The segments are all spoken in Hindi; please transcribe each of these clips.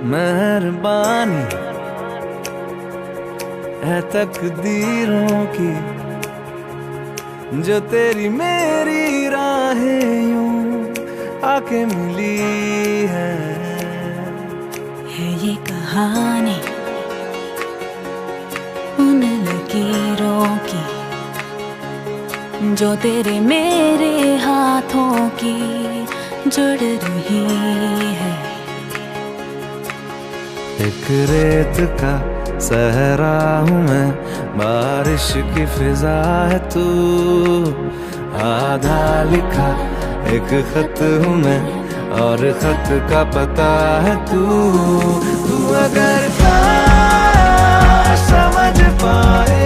मेहरबानी है तकदीरों की, जो तेरी मेरी राहें यूं आके मिली है ये कहानी उन लकीरों की, जो तेरे मेरे हाथों की जुड़ रही है। एक रेत का सहरा हूँ मैं, बारिश की फिजा है तू, आधा लिखा एक खत हूँ मैं, और खत का पता है तू। तू अगर समझ पाए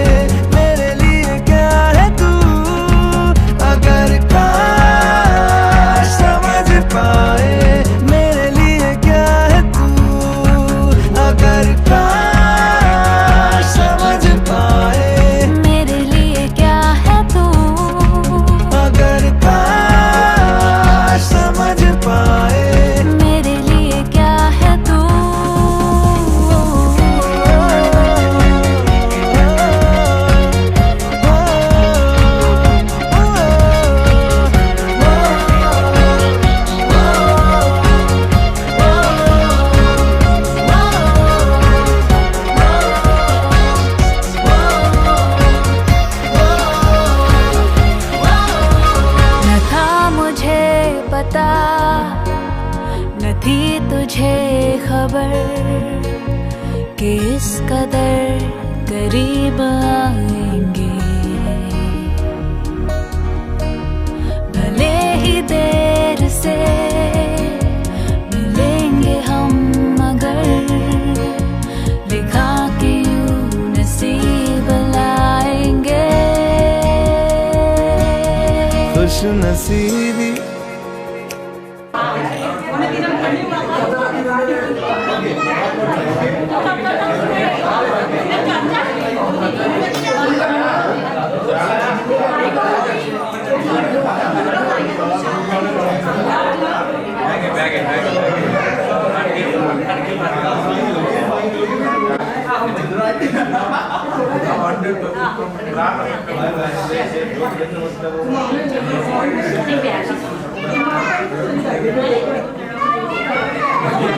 मेरे लिए क्या है तू, अगर समझ पाए मेरे लिए क्या है तू, अगर समझ पाए मेरे लिए क्या है तू, अगर समझ पाए मेरे लिए क्या है तू। न था मुझे पता, न थी तुझे खबर कि इस कदर करीब आएंगे। भले ही देर से मिलेंगे हम, मगर लिखा कि यूं नसीब लाएंगे। खुश नसीबी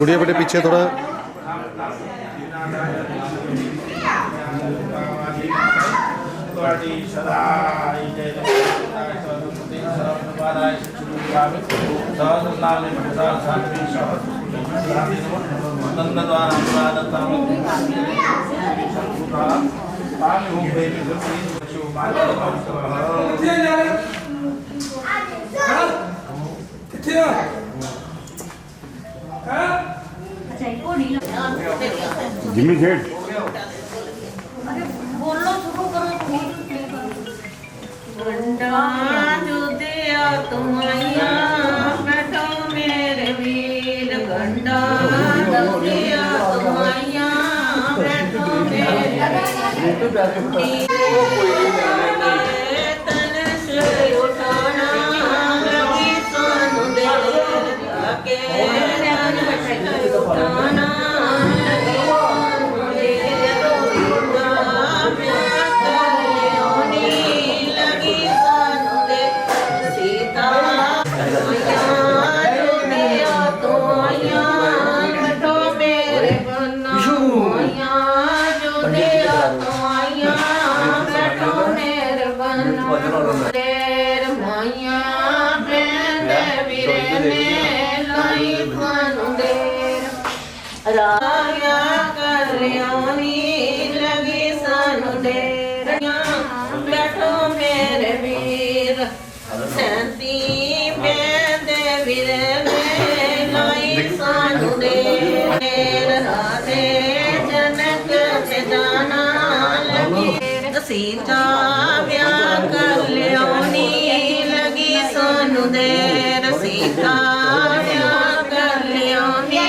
गुड़िया बेटे पीछे थोड़ा। जिम्मी जेठ बोलो शुरू करो। गंडा जो दिया तुम्हारा बैठो मेरे वीर, गंडा जो दिया तुम्हारा बैठो मेरे वीर। तन से उठाना लगी सोनू दे के, तन से उठाना राया कल्याणी लगी सानू देर, बैठो मेरे वीर, सैंती बेंदे वीर लाई सानू देर। राधे जनक से जाना लगी, सीता ब्याह कल्याणी लगी सानू देर, सीता ब्याह कल्याणी।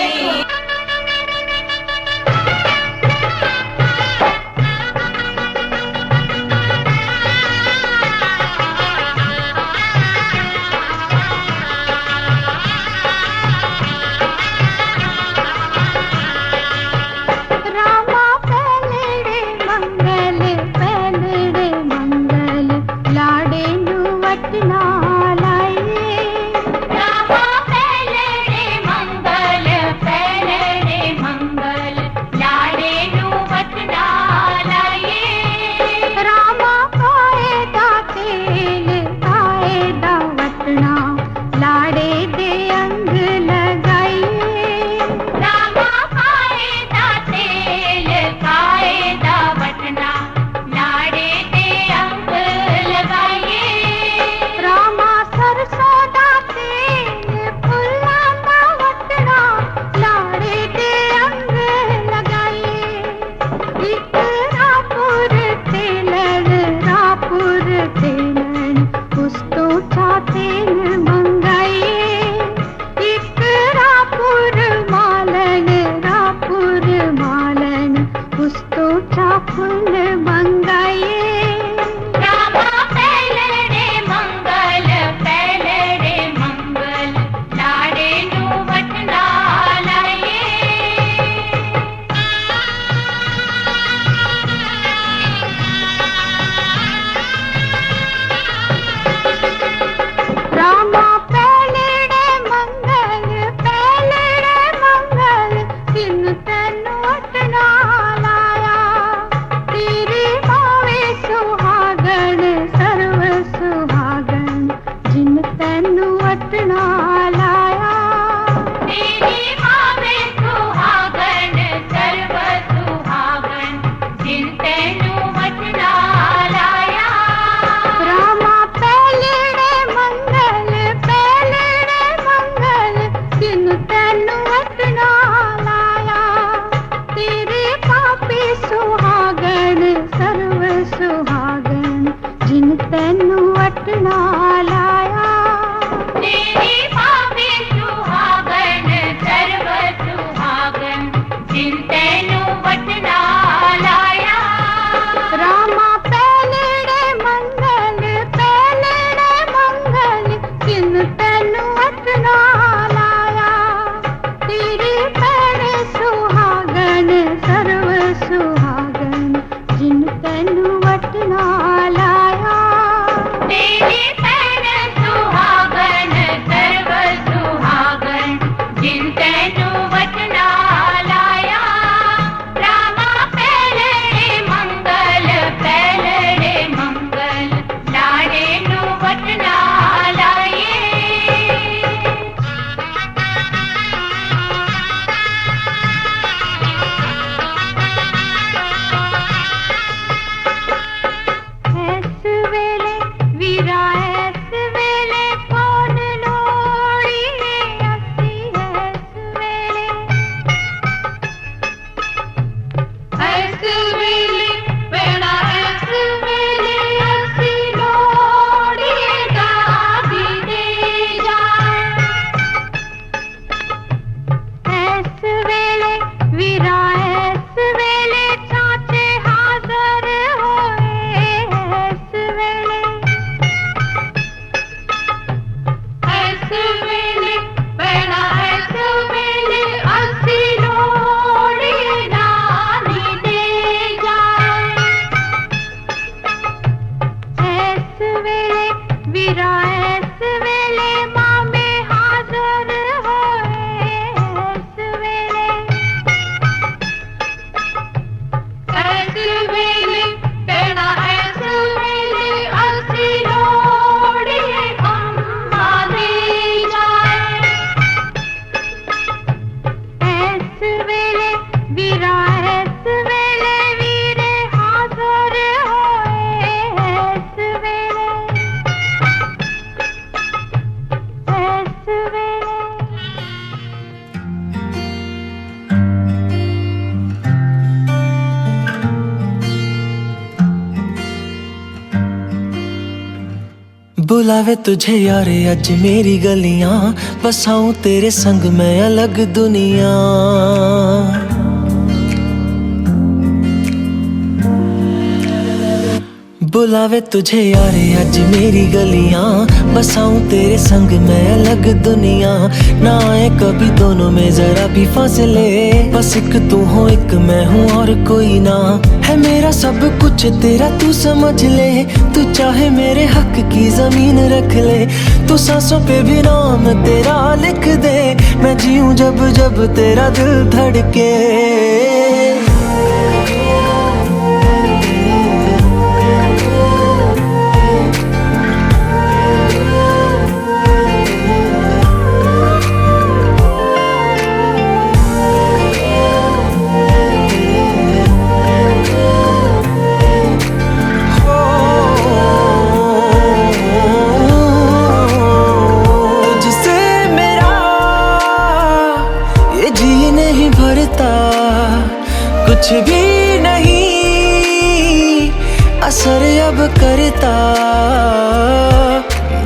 मंगल रामा पहले मंगल लाडे नु वटना लाए रामा पहले मंगल दिन तेनु वटना लाया तेरे भावे सुहागन सर्व सुहागन जिन तेनु वटना लाया तेरे भावे सुहागन सर्व सुहागन जिन तेनु वटना लाया रामा पहले मंगल दिन तेनु वटना लाया तेरे पापी सुहागन सर्व सुहागन जिन तेनु वटना लाया तेरे पापी सुहागन सर्व सुहागन जिन तेनु वटना लाया रामा पहले मंगल दिन तेनु वटना लाया तेरे पैर सुहागन सर्व सुहागन जिन तेनु वटना लाया तेरे पैर सुहागन सर्व सुहागन जिन तेनु वटना लाया रामा पहले मंगल लाडे नु वटना लाए ऐस वेले वीरा ऐस वेले कौन लोड़िए असी ऐस वेले बेड़ा ऐस वेले असी लोड़िए दादी दे जाए ऐस वेले वीरा ऐस वेले चाचे हाजर होए ऐस वेले बेड़ा ऐस वेले असी लोड़िए नानी दे जाए ऐस वेले वीरा ऐस वेले मामे हाजर होए ऐस वेले बेड़ा ऐस वेले असी लोड़िए अम्मा दे जाए ऐस वेले वीरा ऐस वेले वीरे हाजर होए ऐस वेले बुलावे तुझे यारे अज मेरी गलियां बसाऊं तेरे संग मैं अलग दुनिया बुलावे तुझे यारे अज मेरी गलियां बसाऊं तेरे संग मैं अलग दुनिया ना आए कभी दोनों में जरा भी फासले बस एक तू हो एक मैं हूँ और कोई ना है मेरा सब कुछ तेरा तू समझ ले तू चाहे मेरे हक की जमीन रख ले तू सांसों पे भी नाम तेरा लिख दे मैं जीऊं जब जब तेरा दिल धड़के कुछ भी नहीं असर अब करता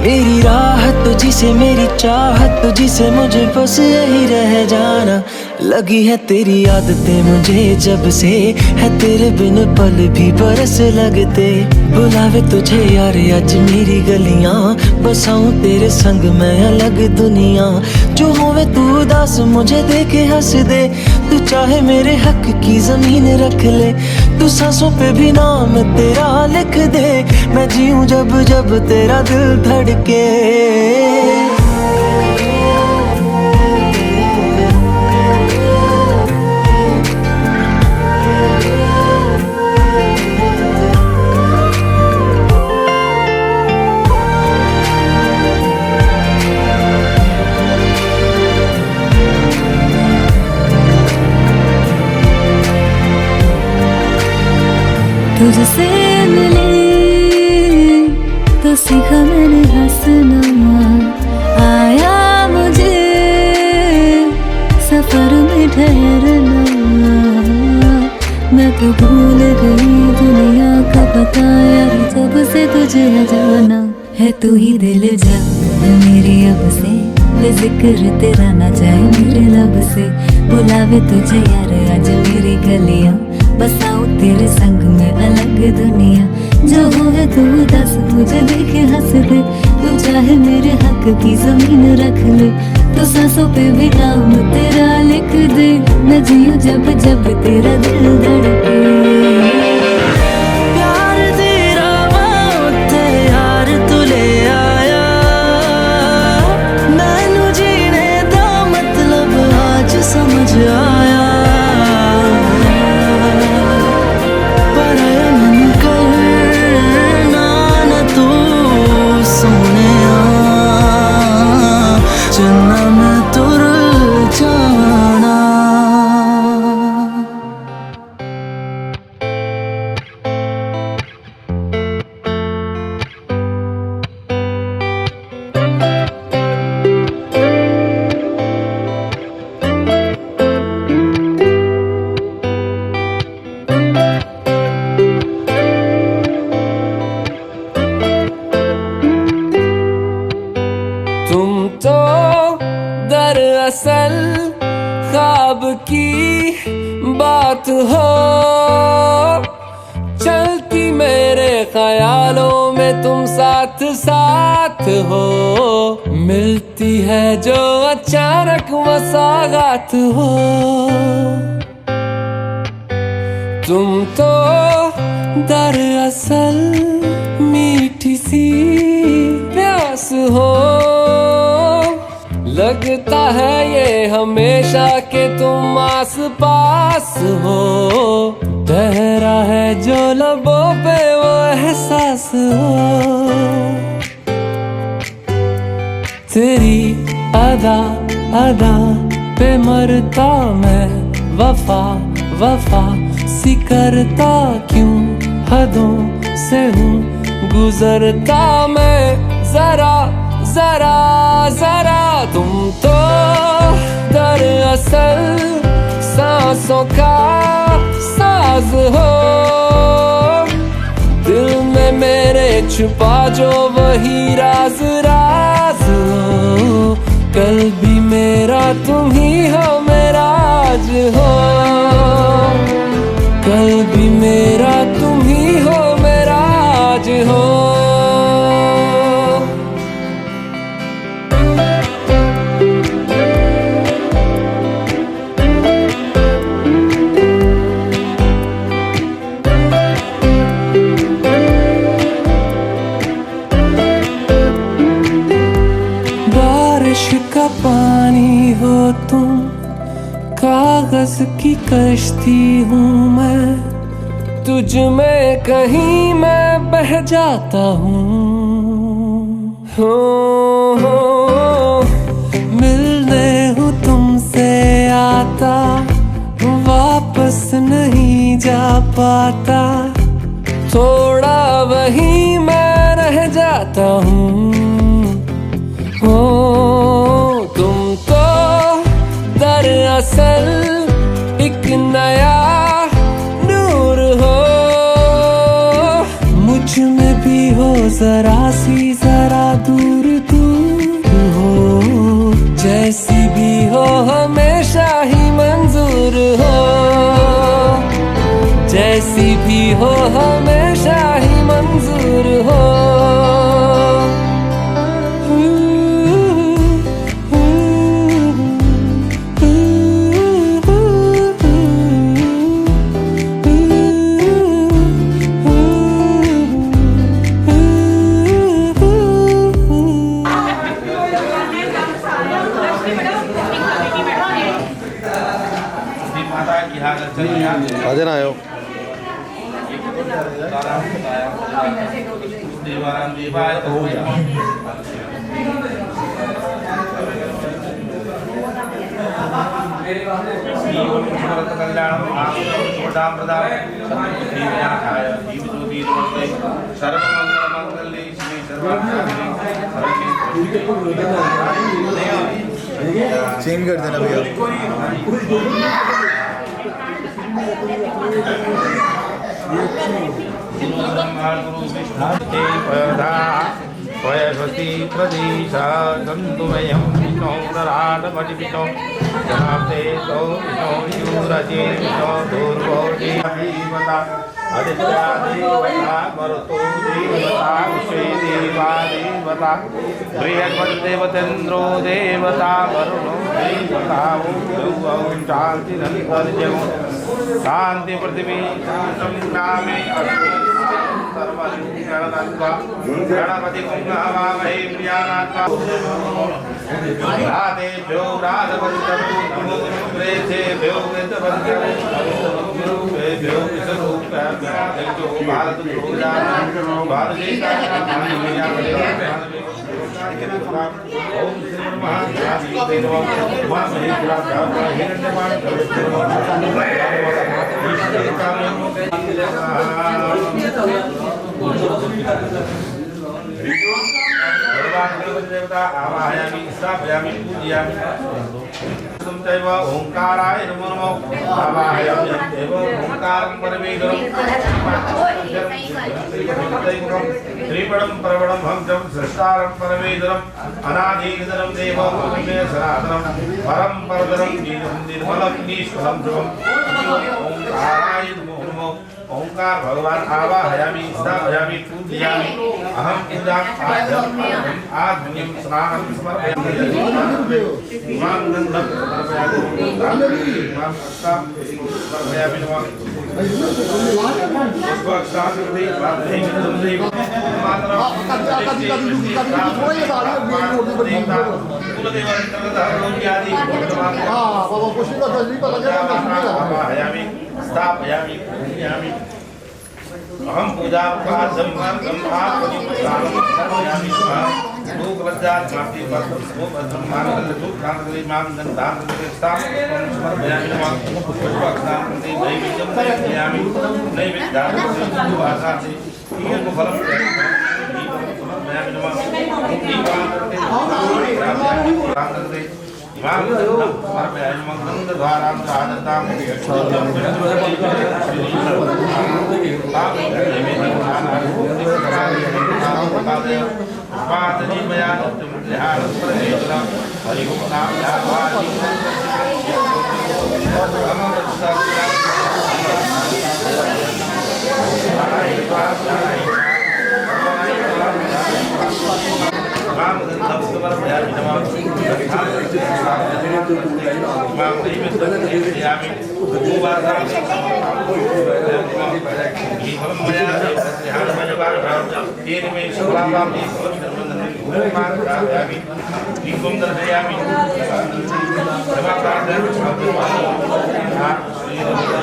मेरी राह तुझी से मेरी चाहत तुझी से मुझे बस यही रह जाना लगी है तेरी आदतें मुझे जब से, है तेरे बिन पल भी बरस लगते। बुलावे तुझे यार आज मेरी गलियां, बसाऊं तेरे संग मैं अलग दुनिया। जो होवे तू उदास मुझे देखे हंस दे, तू चाहे मेरे हक की जमीन रख ले। तू सांसों पे भी नाम तेरा लिख दे, मैं जीऊं जब जब तेरा दिल धड़के। तुझसे मिले तो सीखा मैंने हंसना, आया मुझे सफर में ठहरना। मैं तो भूल गई दुनिया का पता यार, जब से तुझे जाना है। तू ही दिल जा मेरी अब से, जिक्र तेरा ना जाए मेरे लब से। बुलावे तुझे यार आज मेरी गलियां, बसाऊं तेरे संग में अलग दुनिया। जो होवे तू दस मुझे देखे हंस दे, तू चाहे मेरे हक की जमीन रख ले। तो सांसों पे भी नाम तेरा लिख दे, मैं जीऊं जब जब तेरा दिल धड़के। प्यार तेरा वास्ते यार तू ले आया, मैनू जीने दा मतलब आज समझ आया। तुम तो दरअसल ख्वाब की बात हो, चलती मेरे ख्यालों में तुम साथ साथ हो। मिलती है जो अचानक वो सौगात हो। तुम तो दरअसल मीठी सी प्यास हो, लगता है ये हमेशा के तुम आस पास हो। ठहरा है जो लबों पे वो एहसास हो। तेरी अदा अदा पे मरता मैं, वफा वफा सी करता क्यों हदों से हूँ गुजरता मैं। जरा जरा जरा तुम तो दरअसल सांसों का साज हो, दिल में मेरे छुपा जो वही राज राज हो। कल भी मेरा तुम ही हो मेरा आज हो, कल भी मेरा तुम ही हो मेरा आज हो। बारिश का पानी हो तुम, कागज की कश्ती हूँ मैं, तुझ में कहीं मैं बह जाता हूँ। मिलने हूँ तुमसे आता, वापस नहीं जा पाता, थोड़ा वहीं मैं रह जाता हूँ। तुम तो दरअसल एक नया नूर हो, मुझ में भी हो जरा सी जरा दूर दूर हो, जैसी भी हो हमेशा ही मैं कैसी भी हो हमेशा ही मंजूर हो। आज ना आयो चेंज कर देना भैया। स्वस्ति प्रदेशा गन्तुमयं विष्णो दराटपटिपितो जनाब्दे तो विष्णो यूरजे विष्णो दुर्गो देवता आदित्या देवता मरुतो देवता विश्वे देवा देवता बृहस्पतिदेवतेन्द्रो देवता वरुणो देवता ॐ शान्तिरन्तर्जगो शान्ति पृथिवी नामे गणपति कुंभवामहे प्रियानाथेभ्यो राधवन्तभ्यो नमो प्रेतेभ्यो वृद्धवन्तेभ्यो विष्णुरूपेभ्यो भारतभूजानां देवता आवाहयामि स्थापयामि पूजयामि तैव ओंकाराय नमो नमः आवाहयामि देव ओंकारं परमेश्वरं त्रिपदं परवणं हंसं सृष्टारं परमेश्वरं अनादिनिधनं देवं सनातनं परं परतरं निर्मलं निष्कलं ध्रुवं ओंकाराय नमो नमः ओंकार भगवान आवाहयामि स्थापयामि पूजयामि अहं पूजां आध्वर्यं स्नानं समर्पयामि इमां गन्धं समर्पयामि इमां पुष्पं समर्पयामि नमः पुष्पक्षान्ति वाद्यैकन्दे मातरं आवाहयामि स्थापयामि पूजयामि अहं पूजापाठं समर्पयामि लोकलज्जात्माति समर्पयामि नमः पुष्पक्षान्ति नैवेद्यं समर्पयामि नैवेद्यार्थं फलं समर्पयामि नमः समर्पयामि मङ्गलद्वारां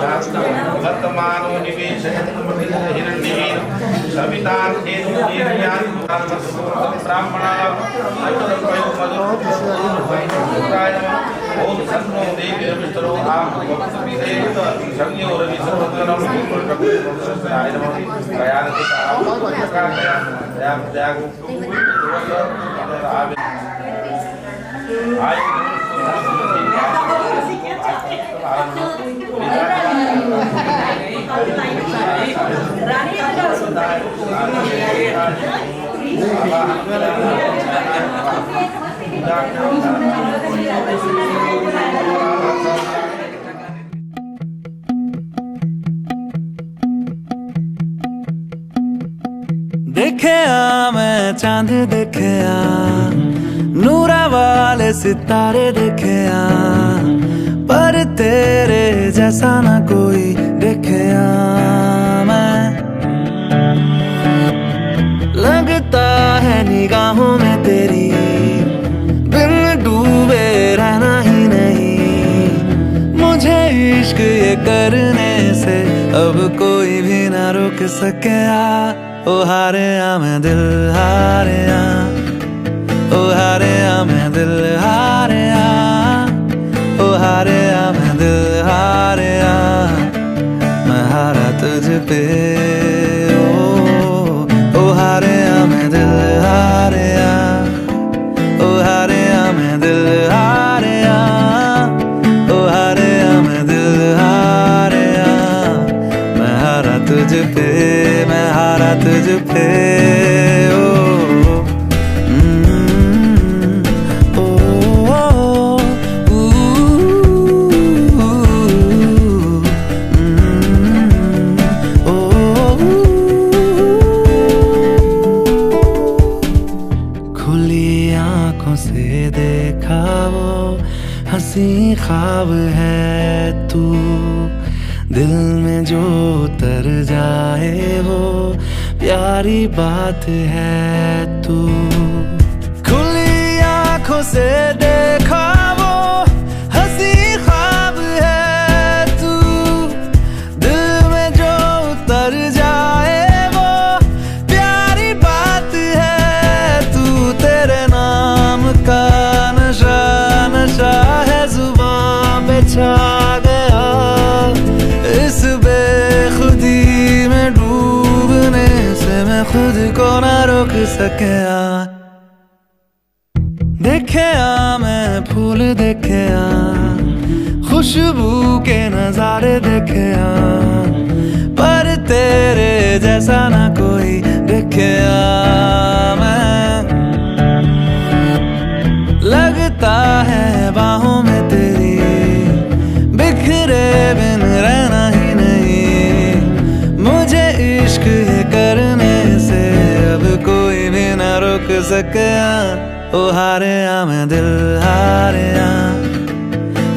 राजतां वर्तमानो निवेशयन् सवितार्थे ओम सन्नो देवी रविस्तरो आम संज्ञो रवि सर्वतरम आय नमः प्रयाणति आय देखया मैं चांद देखया, नूरा वाले सितारे देखया, पर तेरे जैसा ना कोई देखया मैं। लगता है निगाहों में तेरी बिन डूबे रहना ही नहीं, मुझे इश्क ये करने से अब कोई भी ना रोक सकेगा। ओ हारेया मैं दिल हारेया, ओ हारेया मैं दिल हारेया, ओ हारेया मैं दिल हारेया, मैं हारा तुझ पे। ओ हारेया मैं दिल हारेया, ओ हारेया मैं दिल हारेया, ओ हारेया मैं दिल हारेया, मैं हारा तुझ पे, मैं हारा तुझ पे। से देखा वो हंसी ख्वाब है तू, दिल में जो उतर जाए वो प्यारी बात है तू। खुली आंखों से देखा वो हंसी ख्वाब है तू, दिल में जो उतर जाए वो प्यारी बात है तू। तेरे नाम का नशा नशा है जुबान पे छा गया, इस बेखुदी में डूबने से मैं खुद को ना रोक सकिया। देखया मैं फूल देखया, खुशबू के नजारे देखया, पर तेरे जैसा ना कोई देखया मैं। लगता है बाहों में तेरी बिखरे बिन रहना ही नहीं, मुझे इश्क ये करने से अब कोई भी ना रोक सकिया। ओ हारेया मैं दिल हारेया,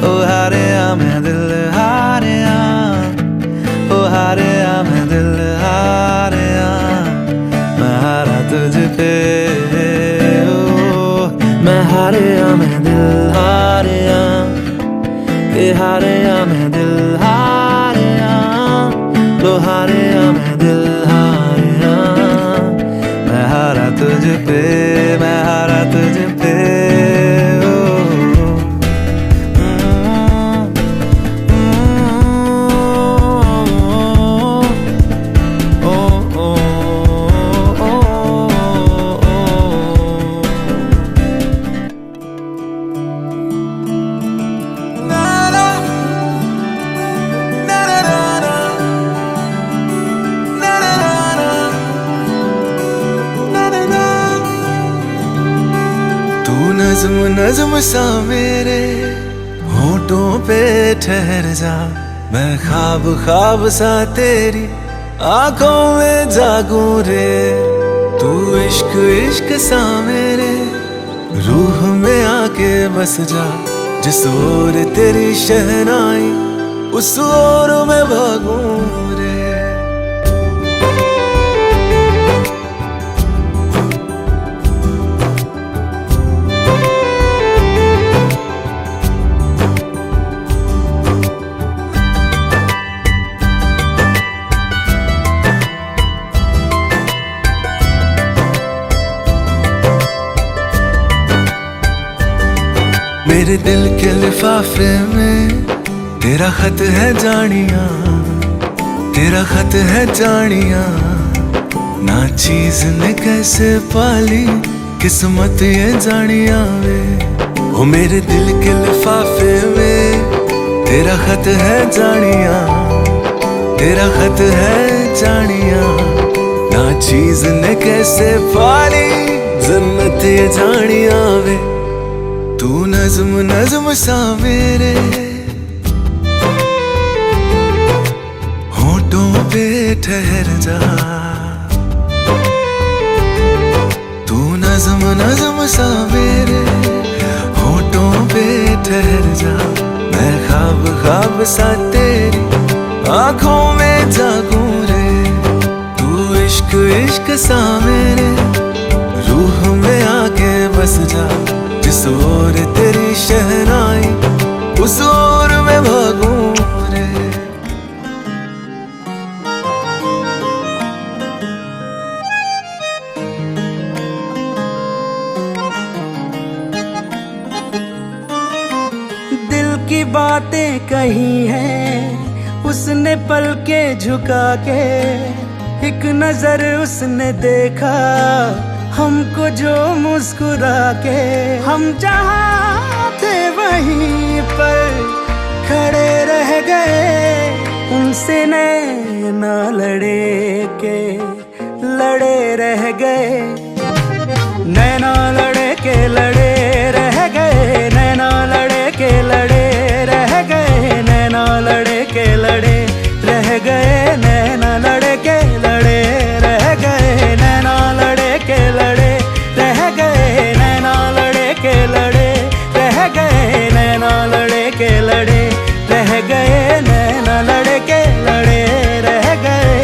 ओ हारेया मैं दिल हारेया, ओ हारेया मैं दिल हारेया, मैं हारा तुझ पे। मैं हारेया मैं दिल हारेया, ये हारेया मैं दिल हारेया, तो हारेया मैं दिल हारेया, मैं हारा तुझ पे, मैं हारा तुझ पे। नज़्म नज़्म सा मेरे होठों पे ठहर जा, मैं ख्वाब ख्वाब सा तेरी आंखों में जागूं रे। तू इश्क इश्क सा मेरे रूह में आके बस जा, जिस ओर तेरी शहनाई उस ओर मैं भागूं रे। मेरे दिल के लिफाफे में तेरा खत है जानिया, तेरा खत है जानिया, ना चीज ने कैसे पाली किस्मत ये जानिया वे। ओ मेरे दिल के लिफाफे में तेरा खत है जानिया, तेरा खत है जानिया, ना चीज ने कैसे पाली जन्नत ये जानिया वे। तू नज़्म नज़्म सा मेरे होठों पे ठहर जा, सा मेरे होठों पे ठहर जा, मैं ख्वाब ख्वाब सा तेरी आंखों में जागूं रे। तू इश्क इश्क सा मेरे रूह में आके बस जा, जिस ओर तेरी शहनाई उस ओर में भागूं रे। दिल की बातें कही हैं उसने पल के झुका के, एक नजर उसने देखा हमको जो मुस्कुरा के। हम जहाँ थे वहीं पर खड़े रह गए, उनसे नैना लड़े के लड़े रह गए। नैना लड़े के लड़े रह गए, नैना लड़े के लड़े रह गए, नैना लड़े के लड़े रह गए, नैना लड़े के लड़े रह गए, नैना लड़े के लड़े रह गए, नैना लड़े के लड़े रह गए, नैना लड़े के लड़े रह गए, नैना लड़े के लड़े रह गए।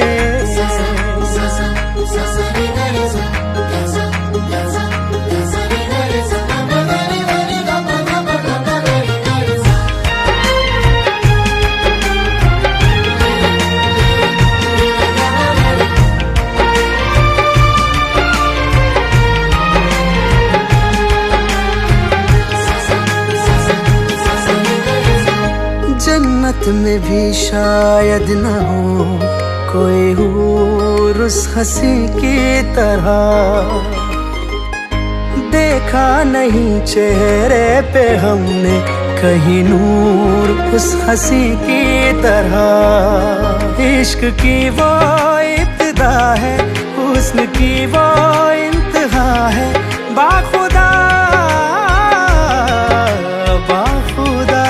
जन्नत में भी शायद न हो कोई हूर उस हंसी की तरह, देखा नहीं चेहरे पे हमने कहीं नूर उस हंसी की तरह। इश्क की वो इब्तिदा है, हुस्न की वो इंतहा है, बाखुदा बाखुदा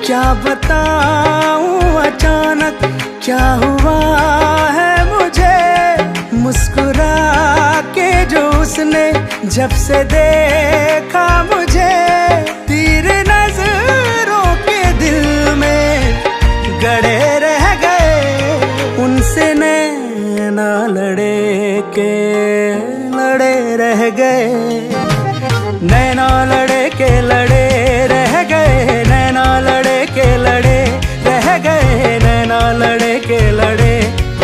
क्या बताऊं अचानक क्या हुआ है मुझे। मुस्कुरा के जो उसने जब से देखा मुझे, तीर नजरों के दिल में गड़े रह गए, उनसे नैना लड़े के लड़े रह गए। नैना लड़े के लड़े रह गए, नैना लड़े के लड़े रह गए, नैना लड़े के लड़े,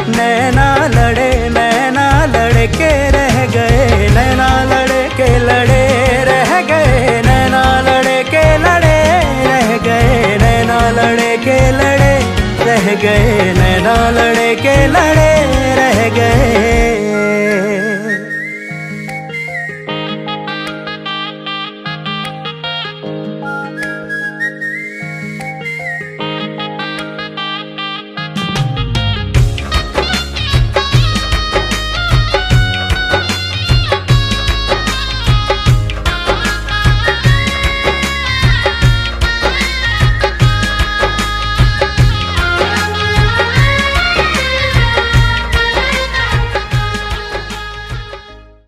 नैना लड़े नैना लड़े के रह गए, नैना लड़े के लड़े रह गए, नैना लड़े के लड़े रह गए, नैना लड़े के लड़े रह गए, नैना लड़े के लड़े रह